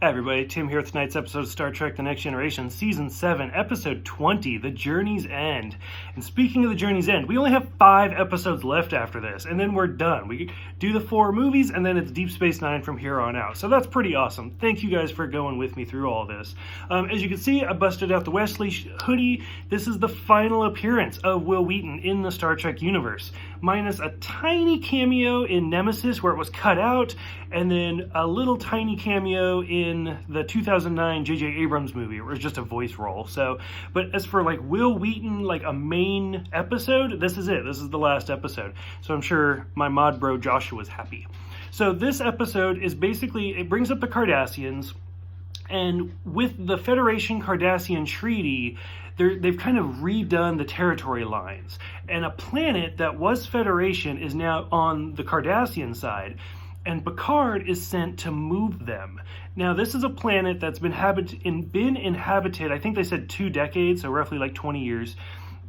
Hi everybody, Tim here with tonight's episode of Star Trek The Next Generation, Season 7, Episode 20, The Journey's End. And speaking of The Journey's End, we only have 5 episodes left after this, and then we're done. We do the 4 movies, and then it's Deep Space Nine from here on out. So that's pretty awesome. Thank you guys for going with me through all this. As you can see, I busted out the Wesley hoodie. This is the final appearance of Wil Wheaton in the Star Trek universe, minus a tiny cameo in Nemesis where it was cut out, and then a little tiny cameo in the 2009 J.J. Abrams movie. It was just a voice role. So, but as for like Wil Wheaton, like a main episode, this is it. This is the last episode. So I'm sure my mod bro Joshua was happy. So this episode is basically, it brings up the Cardassians, and with the Federation Cardassian Treaty, they've kind of redone the territory lines. And a planet that was Federation is now on the Cardassian side, and Picard is sent to move them. Now, this is a planet that's been inhabited, I think they said 2 decades, so roughly like 20 years.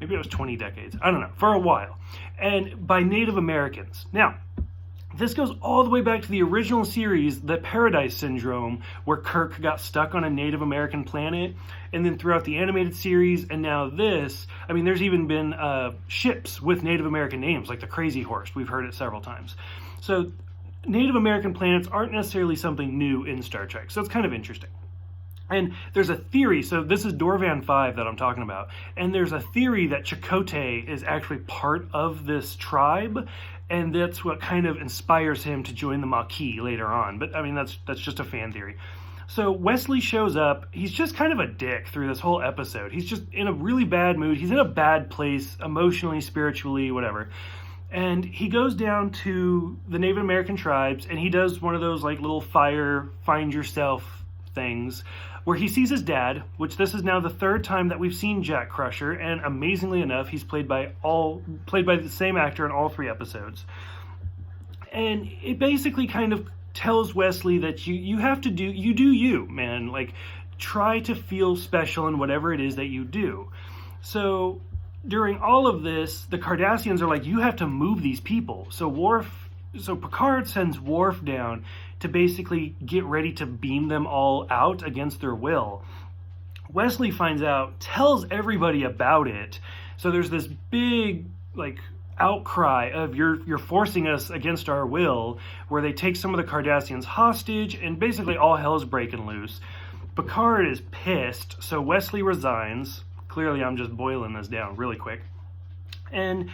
Maybe it was 20 decades. I don't know, for a while. And by Native Americans. Now, this goes all the way back to the original series, the Paradise Syndrome, where Kirk got stuck on a Native American planet, and then throughout the animated series, and now this, I mean, there's even been ships with Native American names, like the Crazy Horse. We've heard it several times. So Native American planets aren't necessarily something new in Star Trek, so it's kind of interesting. And there's a theory, so this is Dorvan 5 that I'm talking about, and there's a theory that Chakotay is actually part of this tribe, and that's what kind of inspires him to join the Maquis later on. But I mean, that's just a fan theory. So Wesley shows up. He's just kind of a dick through this whole episode. He's just in a really bad mood. He's in a bad place, emotionally, spiritually, whatever. And he goes down to the Native American tribes, and he does one of those like little fire, find yourself things, where he sees his dad, which this is now the 3rd time that we've seen Jack Crusher, and amazingly enough, he's played by the same actor in all 3 episodes. And it basically kind of tells Wesley that you have to do you, man. Like, try to feel special in whatever it is that you do. So during all of this, the Cardassians are like, you have to move these people. So Picard sends Worf down to basically get ready to beam them all out against their will. Wesley finds out, tells everybody about it. So there's this big like outcry of you're forcing us against our will, where they take some of the Cardassians hostage, and basically all hell is breaking loose. Picard is pissed, so Wesley resigns. Clearly, I'm just boiling this down really quick. And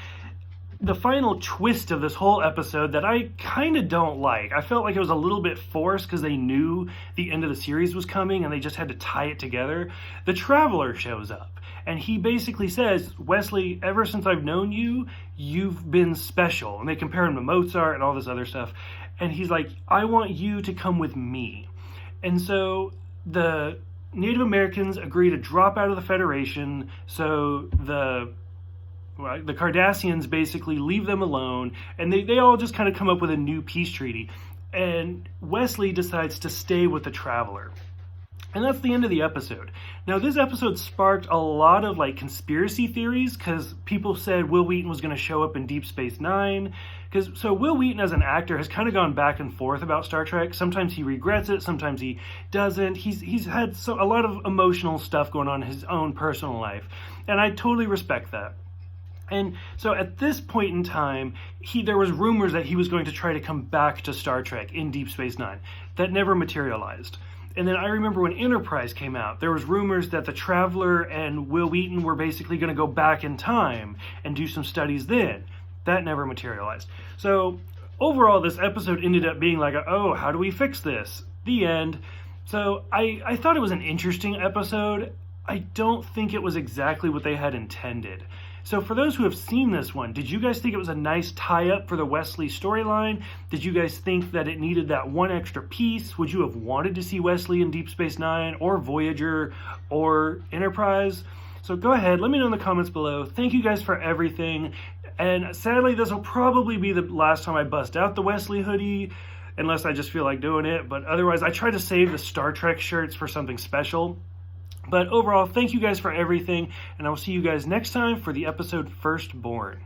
the final twist of this whole episode that I kind of don't like, I felt like it was a little bit forced because they knew the end of the series was coming and they just had to tie it together. The Traveler shows up, and he basically says, Wesley, ever since I've known you, you've been special. And they compare him to Mozart and all this other stuff. And he's like, I want you to come with me. And so the Native Americans agree to drop out of the Federation, so the Cardassians basically leave them alone, and they all just kind of come up with a new peace treaty. And Wesley decides to stay with the Traveler. And that's the end of the episode. Now, this episode sparked a lot of like conspiracy theories, because people said Wil Wheaton was going to show up in Deep Space Nine. So Wil Wheaton as an actor has kind of gone back and forth about Star Trek. Sometimes he regrets it, sometimes he doesn't. He's had a lot of emotional stuff going on in his own personal life, and I totally respect that. And so at this point in time, there was rumors that he was going to try to come back to Star Trek in Deep Space Nine. That never materialized. And then I remember when Enterprise came out, there was rumors that the Traveler and Wil Wheaton were basically going to go back in time and do some studies then. That never materialized. So overall, this episode ended up being like, oh, how do we fix this? The end. So I thought it was an interesting episode. I don't think it was exactly what they had intended. So for those who have seen this one, did you guys think it was a nice tie-up for the Wesley storyline? Did you guys think that it needed that one extra piece? Would you have wanted to see Wesley in Deep Space Nine, or Voyager, or Enterprise? So go ahead, let me know in the comments below. Thank you guys for everything. And sadly, this will probably be the last time I bust out the Wesley hoodie, unless I just feel like doing it. But otherwise, I try to save the Star Trek shirts for something special. But overall, thank you guys for everything, and I will see you guys next time for the episode Firstborn.